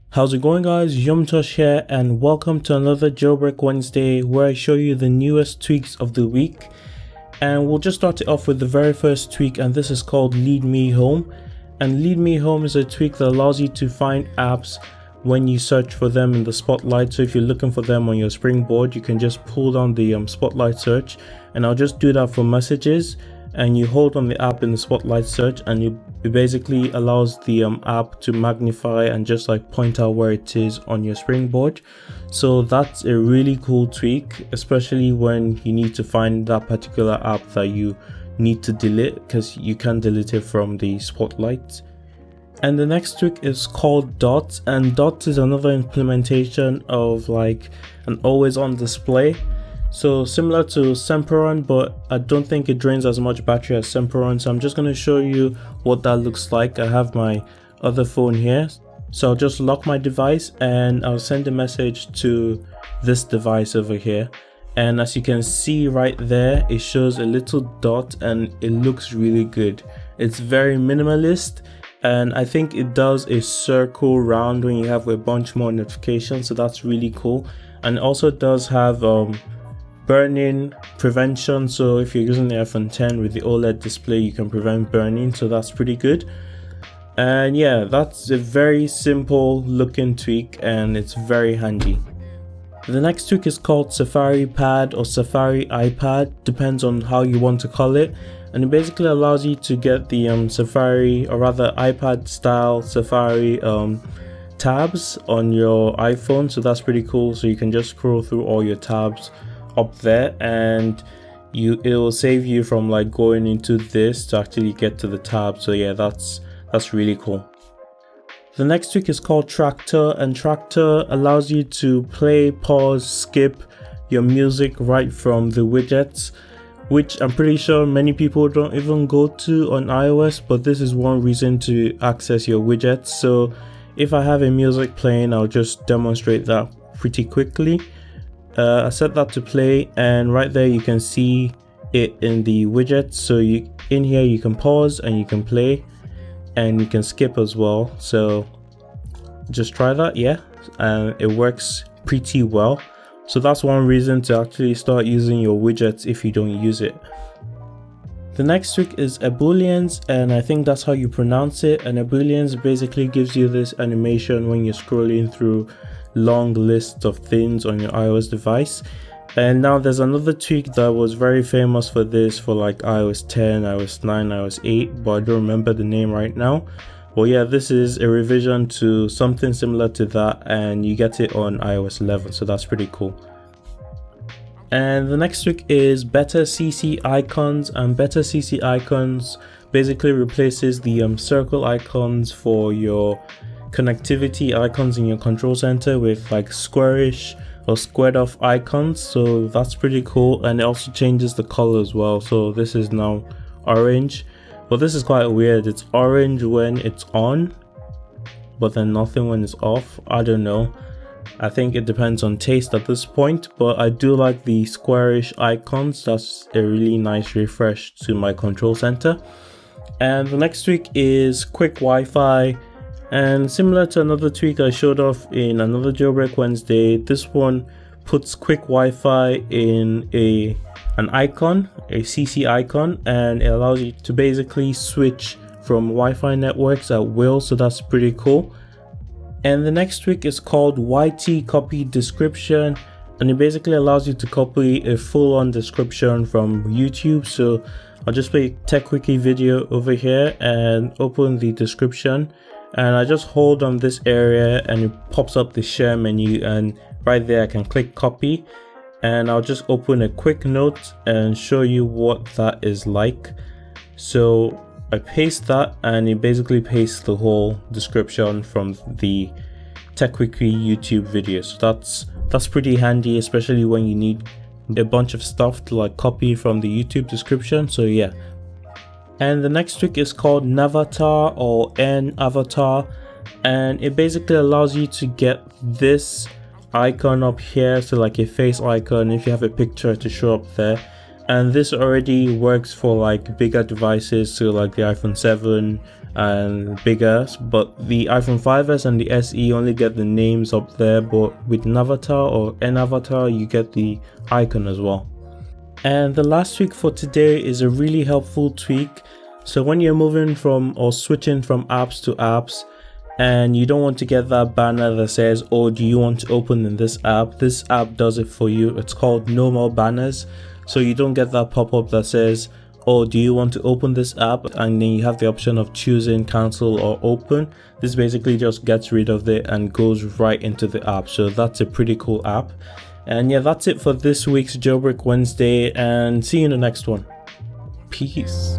How's it going, guys? Yumtosh here, and welcome to another Jailbreak Wednesday where I show you the newest tweaks of the week. And we'll just start it off with the very first tweak, and this is called Lead Me Home. And Lead Me Home is a tweak that allows you to find apps when you search for them in the spotlight. So if you're looking for them on your springboard, you can just pull down the spotlight search, and I'll just do that for messages. And you hold on the app in the spotlight search, and it basically allows the app to magnify and just like point out where it is on your springboard. So that's a really cool tweak, especially when you need to find that particular app that you need to delete, because you can delete it from the spotlight. And the next tweak is called Dots, and Dots is another implementation of like an always on display. So similar to Semperon, but I don't think it drains as much battery as Semperon. So I'm just going to show you what that looks like. I have my other phone here. So I'll just lock my device and I'll send a message to this device over here. And as you can see right there, it shows a little dot and it looks really good. It's very minimalist, and I think it does a circle round when you have a bunch more notifications. So that's really cool. And it also does have burn-in prevention, so if you're using the iPhone X with the OLED display, you can prevent burn-in, so that's pretty good. And yeah, that's a very simple looking tweak and it's very handy. The next tweak is called SafariPad or Safari iPad, depends on how you want to call it, and it basically allows you to get the Safari, or rather iPad style Safari tabs on your iPhone. So that's pretty cool. So you can just scroll through all your tabs up there, and it will save you from like going into this to actually get to the tab. So yeah, that's really cool. The next tweak is called Tractor, and Tractor allows you to play, pause, skip your music right from the widgets, which I'm pretty sure many people don't even go to on iOS, but this is one reason to access your widgets. So if I have a music playing, I'll just demonstrate that pretty quickly. I set that to play, and right there you can see it in the widgets. So in here you can pause and you can play and you can skip as well. So just try that, yeah, and it works pretty well. So that's one reason to actually start using your widgets if you don't use it. The next trick is Ebullience, and I think that's how you pronounce it. And Ebullience basically gives you this animation when you're scrolling through long lists of things on your iOS device. And now there's another tweak that was very famous for this for like iOS 10, iOS 9, iOS 8, but I don't remember the name right now. Well, yeah, this is a revision to something similar to that, and you get it on iOS 11, so that's pretty cool. And the next trick is Better CC Icons, and Better CC Icons basically replaces the circle icons for your connectivity icons in your control center with like squarish or squared off icons. So that's pretty cool, and it also changes the color as well. So this is now orange. Well, this is quite weird. It's orange when it's on, but then nothing when it's off. I don't know. I think it depends on taste at this point, but I do like the squarish icons. That's a really nice refresh to my control center. And the next tweak is QuickWiFi. And similar to another tweak I showed off in another Jailbreak Wednesday, this one puts QuickWiFi in an icon, a CC icon, and it allows you to basically switch from Wi-Fi networks at will. So that's pretty cool. And the next tweak is called YT Copy Description, and it basically allows you to copy a full-on description from YouTube. So I'll just play a Tech Quickie video over here and open the description. And I just hold on this area and it pops up the share menu, and right there I can click copy, and I'll just open a quick note and show you what that is like. So I paste that, and it basically pastes the whole description from the Tech Quickie YouTube video. So that's pretty handy, especially when you need a bunch of stuff to like copy from the YouTube description. So yeah. And the next trick is called Navatar or N-Avatar, and it basically allows you to get this icon up here, so like a face icon if you have a picture to show up there. And this already works for like bigger devices, so like the iPhone 7, and bigger, but the iPhone 5s and the SE only get the names up there, but with Navatar or Navatar you get the icon as well. And the last tweak for today is a really helpful tweak. So when you're moving from or switching from apps to apps and you don't want to get that banner that says, oh, do you want to open in this app does it for you. It's called NoMoreBanners. So you don't get that pop-up that says, oh, do you want to open this app, and then you have the option of choosing cancel or open. This basically just gets rid of it and goes right into the app. So that's a pretty cool app. And yeah, that's it for this week's Jailbreak Wednesday, and see you in the next one. Peace.